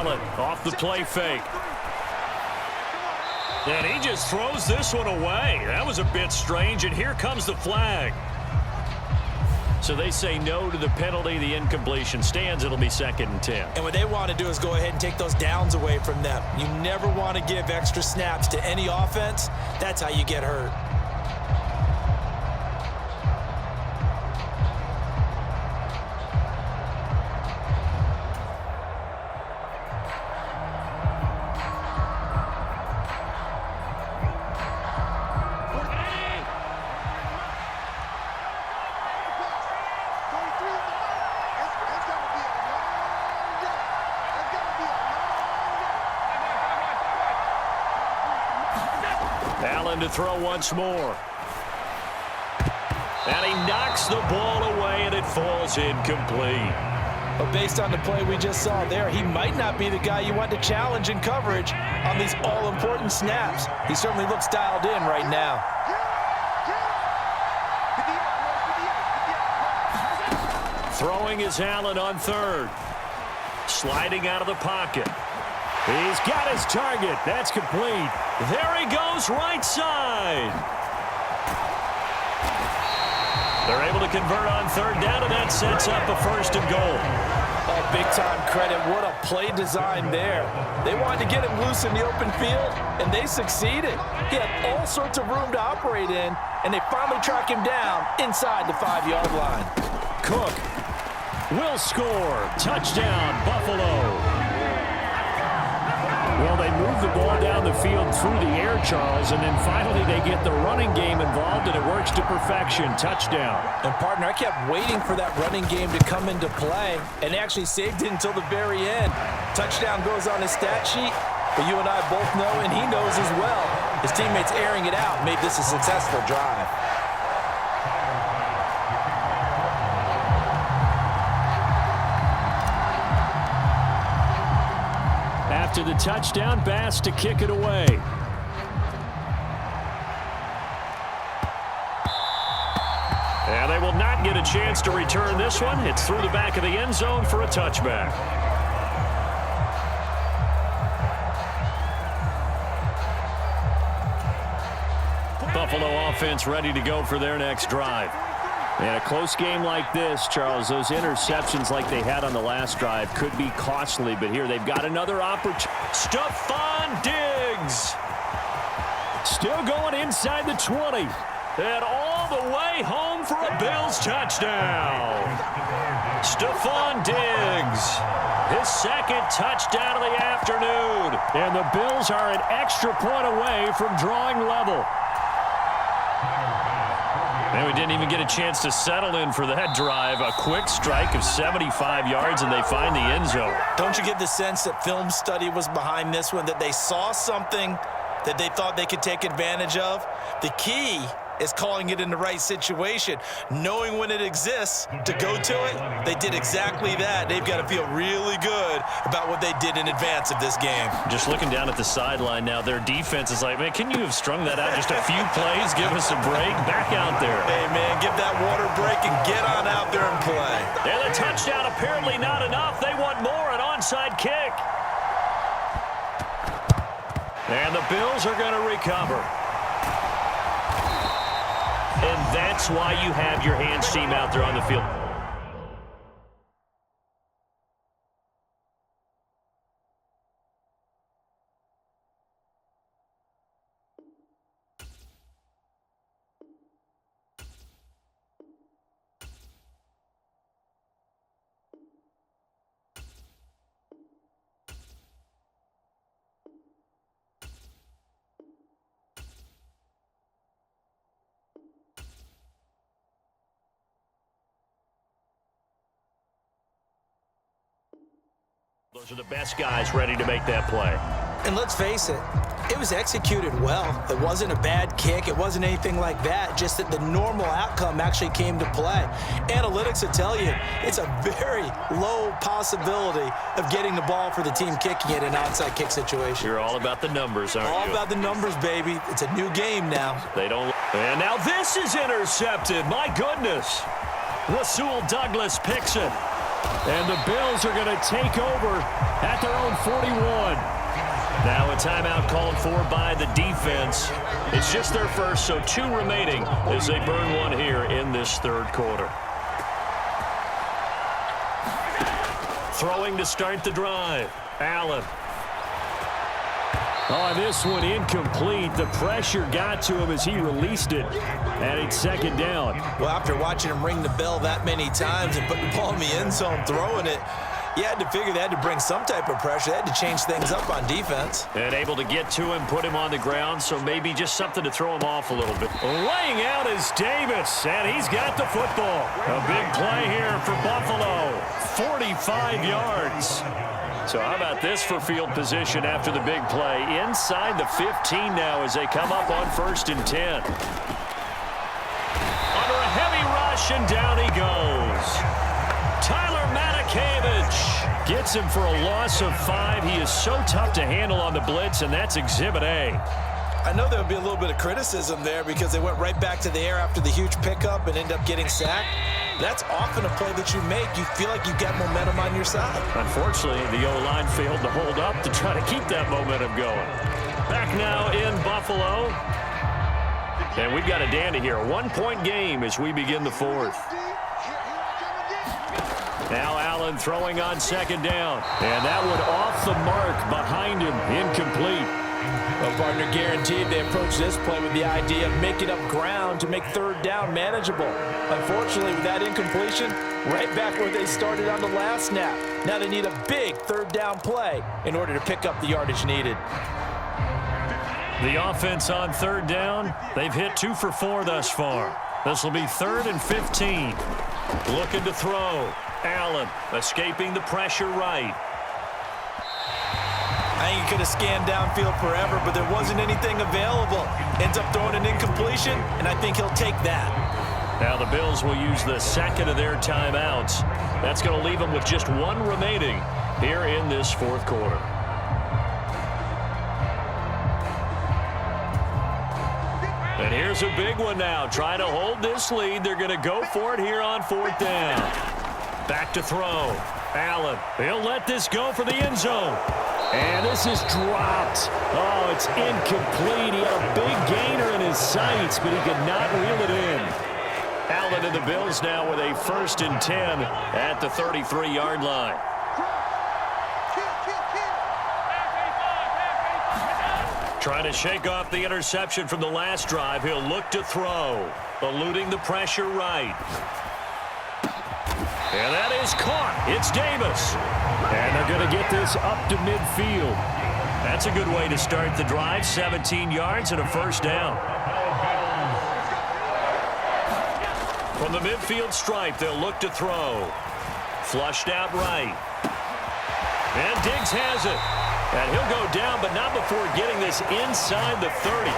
Allen off the play fake. And he just throws this one away. That was a bit strange, and here comes the flag. So they say no to the penalty. The incompletion stands. It'll be 2nd and 10. And what they want to do is go ahead and take those downs away from them. You never want to give extra snaps to any offense. That's how you get hurt. Allen to throw once more. And he knocks the ball away, and it falls incomplete. But based on the play we just saw there, he might not be the guy you want to challenge in coverage on these all-important snaps. He certainly looks dialed in right now. Throwing is Allen on 3rd. Sliding out of the pocket. He's got his target. That's complete. There he goes, right side. They're able to convert on 3rd down, and that sets up a 1st and goal. Oh, big-time credit. What a play design there. They wanted to get him loose in the open field, and they succeeded. He had all sorts of room to operate in, and they finally track him down inside the 5-yard line. Cook will score. Touchdown, Buffalo. Well, they move the ball down the field through the air, Charles, and then finally they get the running game involved, and it works to perfection. Touchdown. And, partner, I kept waiting for that running game to come into play, and they actually saved it until the very end. Touchdown goes on his stat sheet, but you and I both know, and he knows as well, his teammates airing it out made this a successful drive. To the touchdown, Bass to kick it away. And they will not get a chance to return this one. It's through the back of the end zone for a touchback. Buffalo offense ready to go for their next drive. And a close game like this, Charles, those interceptions like they had on the last drive could be costly, but here they've got another opportunity. Stephon Diggs still going inside the 20 and all the way home for a Bills touchdown. Stephon Diggs, his 2nd touchdown of the afternoon, and the Bills are an extra point away from drawing level. And we didn't even get a chance to settle in for that drive. A quick strike of 75 yards, and they find the end zone. Don't you get the sense that film study was behind this one, that they saw something that they thought they could take advantage of? The key is calling it in the right situation, knowing when it exists to go to it. They did exactly that. They've got to feel really good about what they did in advance of this game. Just looking down at the sideline now, their defense is like, man, can you have strung that out just a few plays? Give us a break. Back out there. Hey, man, give that water break and get on out there and play. And the touchdown apparently not enough. They want more, an onside kick. And the Bills are going to recover. And that's why you have your hands team out there on the field. Those are the best guys ready to make that play. And let's face it, it was executed well. It wasn't a bad kick. It wasn't anything like that, just that the normal outcome actually came to play. Analytics will tell you it's a very low possibility of getting the ball for the team kicking it in an onside kick situation. You're all about the numbers, aren't you? All about the numbers, baby. It's a new game now. They don't. And now this is intercepted. My goodness. Rasul Douglas picks it. And the Bills are going to take over at their own 41. Now a timeout called for by the defense. It's just their first, so 2 remaining as they burn one here in this third quarter. Throwing to start the drive. Allen. Oh, this one incomplete. The pressure got to him as he released it. And it's second down. Well, after watching him ring the bell that many times and putting the ball in the end zone, throwing it, you had to figure they had to bring some type of pressure. They had to change things up on defense. And able to get to him, put him on the ground, so maybe just something to throw him off a little bit. Laying out is Davis, and he's got the football. A big play here for Buffalo. 45 yards. So how about this for field position after the big play? Inside the 15 now as they come up on 1st and 10. Under a heavy rush, and down he goes. Gets him for a loss of 5. He is so tough to handle on the blitz, and that's Exhibit A. I know there would be a little bit of criticism there because they went right back to the air after the huge pickup and ended up getting sacked. That's often a play that you make. You feel like you've got momentum on your side. Unfortunately, the O-line failed to hold up to try to keep that momentum going. Back now in Buffalo. And we've got a dandy here. A 1-point game as we begin the 4th. Now Allen throwing on 2nd down. And that one off the mark behind him. Incomplete. Well, partner, guaranteed they approach this play with the idea of making up ground to make 3rd down manageable. Unfortunately, with that incompletion, right back where they started on the last snap. Now they need a big 3rd down play in order to pick up the yardage needed. The offense on 3rd down, they've hit 2 for 4 thus far. This will be 3rd and 15. Looking to throw. Allen escaping the pressure right. I think he could have scanned downfield forever, but there wasn't anything available. Ends up throwing an incompletion, and I think he'll take that. Now the Bills will use the 2nd of their timeouts. That's going to leave them with just 1 remaining here in this 4th quarter. And here's a big one now. Trying to hold this lead. They're going to go for it here on 4th down. Back to throw. Allen. He'll let this go for the end zone. And this is dropped. Oh, it's incomplete. He had a big gainer in his sights, but he could not reel it in. Allen and the Bills now with a 1st and 10 at the 33-yard line. Trying to shake off the interception from the last drive. He'll look to throw. Eluding the pressure right. And that is caught. It's Davis. And they're going to get this up to midfield. That's a good way to start the drive. 17 yards and a 1st down. From the midfield stripe, they'll look to throw. Flushed out right. And Diggs has it. And he'll go down, but not before getting this inside the 30.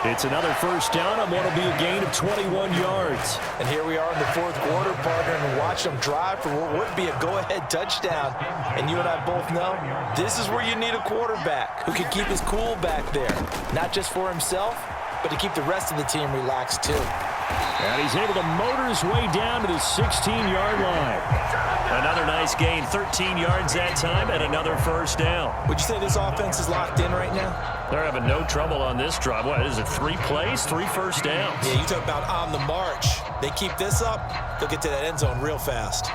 It's another 1st down on what will be a gain of 21 yards. And here we are in the 4th quarter, partner, and watch them drive for what would be a go-ahead touchdown. And you and I both know this is where you need a quarterback who can keep his cool back there. Not just for himself, but to keep the rest of the team relaxed too. And he's able to motor his way down to the 16-yard line. Another nice gain, 13 yards that time, and another 1st down. Would you say this offense is locked in right now? They're having no trouble on this drive. What is it, 3 plays, 3 1st downs? Yeah, you talk about on the march. They keep this up, they'll get to that end zone real fast.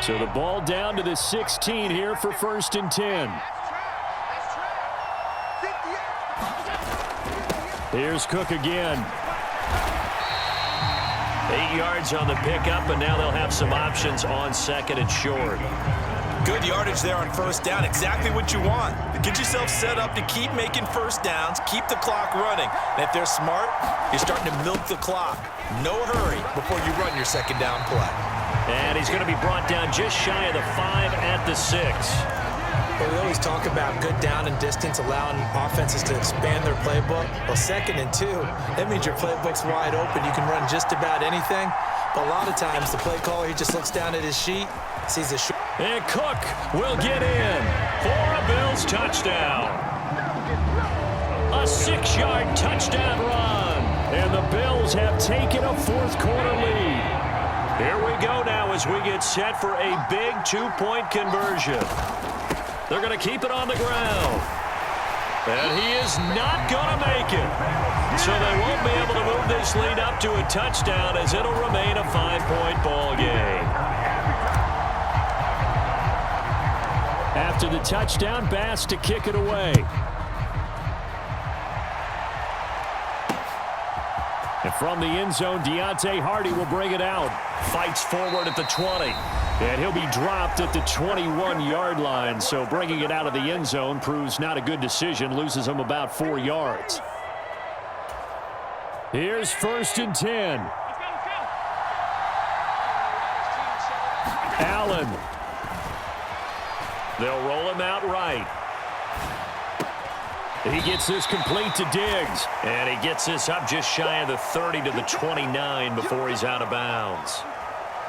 So the ball down to the 16 here for 1st and 10. Here's Cook again. 8 yards on the pickup, and now they'll have some options on 2nd and short. Good yardage there on 1st down. Exactly what you want. Get yourself set up to keep making 1st downs, keep the clock running. And if they're smart, you're starting to milk the clock. No hurry before you run your 2nd down play. And he's going to be brought down just shy of the 5 at the 6. Well, we always talk about good down and distance, allowing offenses to expand their playbook. Well, 2nd and 2, that means your playbook's wide open. You can run just about anything. But a lot of times, the play caller, he just looks down at his sheet, sees a short. And Cook will get in for Bills touchdown. A 6-yard touchdown run. And the Bills have taken a fourth-quarter lead. Here we go now as we get set for a big two-point conversion. They're going to keep it on the ground. And he is not going to make it. So they won't be able to move this lead up to a touchdown as it'll remain a 5-point ball game. After the touchdown, Bass to kick it away. And from the end zone, Deontay Hardy will bring it out. Fights forward at the 20. And he'll be dropped at the 21-yard line. So bringing it out of the end zone proves not a good decision. Loses him about 4 yards. Here's 1st and 10. Allen. They'll roll him out right. He gets this complete to Diggs. And he gets this up just shy of the 30 to the 29 before he's out of bounds.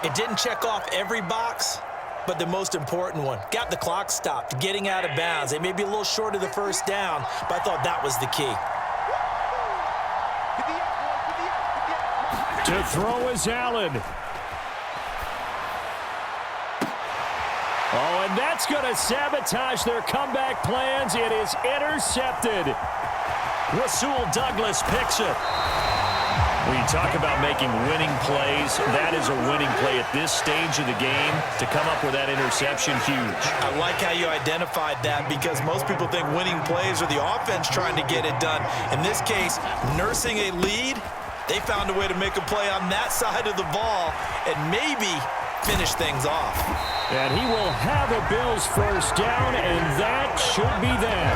It didn't check off every box, but the most important one. Got the clock stopped, getting out of bounds. They may be a little short of the first down, but I thought that was the key. To throw is Allen. Oh, and that's going to sabotage their comeback plans. It is intercepted. Rasul Douglas picks it. When you talk about making winning plays, that is a winning play at this stage of the game. To come up with that interception, huge. I like how you identified that because most people think winning plays are the offense trying to get it done. In this case, nursing a lead, they found a way to make a play on that side of the ball and maybe finish things off. And he will have a Bills first down, and that should be that.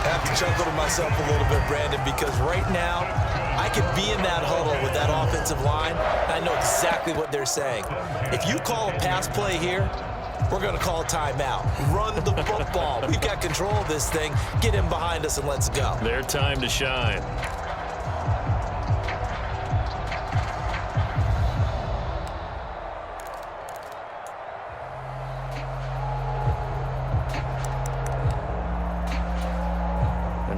I have to chuckle to myself a little bit, Brandon, because right now I could be in that huddle with that offensive line. I know exactly what they're saying. If you call a pass play here, we're going to call a timeout. Run the football. We've got control of this thing. Get him behind us and let's go. Their time to shine.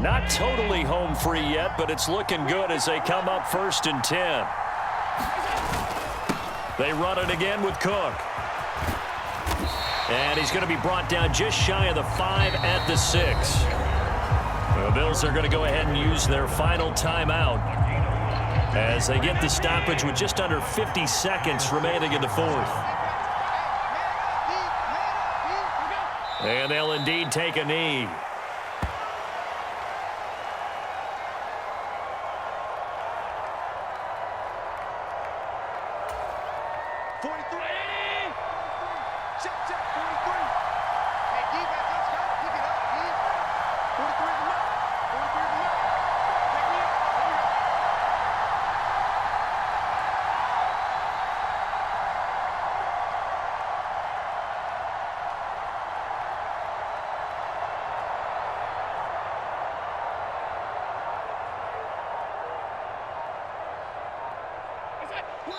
Not totally home free yet, but it's looking good as they come up 1st and 10. They run it again with Cook. And he's going to be brought down just shy of the 5 at the 6. The Bills are going to go ahead and use their final timeout as they get the stoppage with just under 50 seconds remaining in the 4th. And they'll indeed take a knee.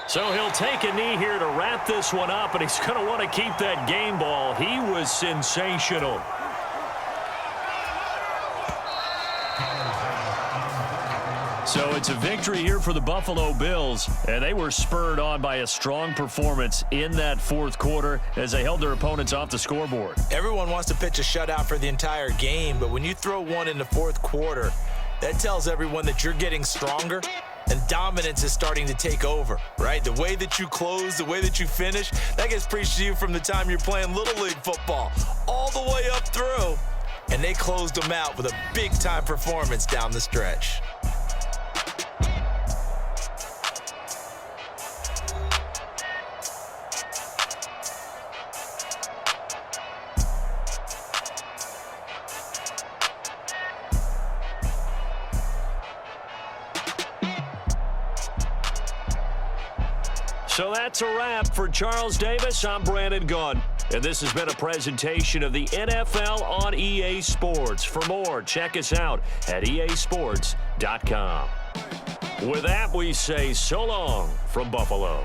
So he'll take a knee here to wrap this one up, and he's going to want to keep that game ball. He was sensational. So it's a victory here for the Buffalo Bills, and they were spurred on by a strong performance in that 4th quarter as they held their opponents off the scoreboard. Everyone wants to pitch a shutout for the entire game, but when you throw one in the 4th quarter, that tells everyone that you're getting stronger and dominance is starting to take over, right? The way that you close, the way that you finish, that gets preached to you from the time you're playing Little League football all the way up through. And they closed them out with a big-time performance down the stretch. So that's a wrap for Charles Davis. I'm Brandon Gunn, and this has been a presentation of the NFL on EA Sports. For more, check us out at easports.com. With that, we say so long from Buffalo.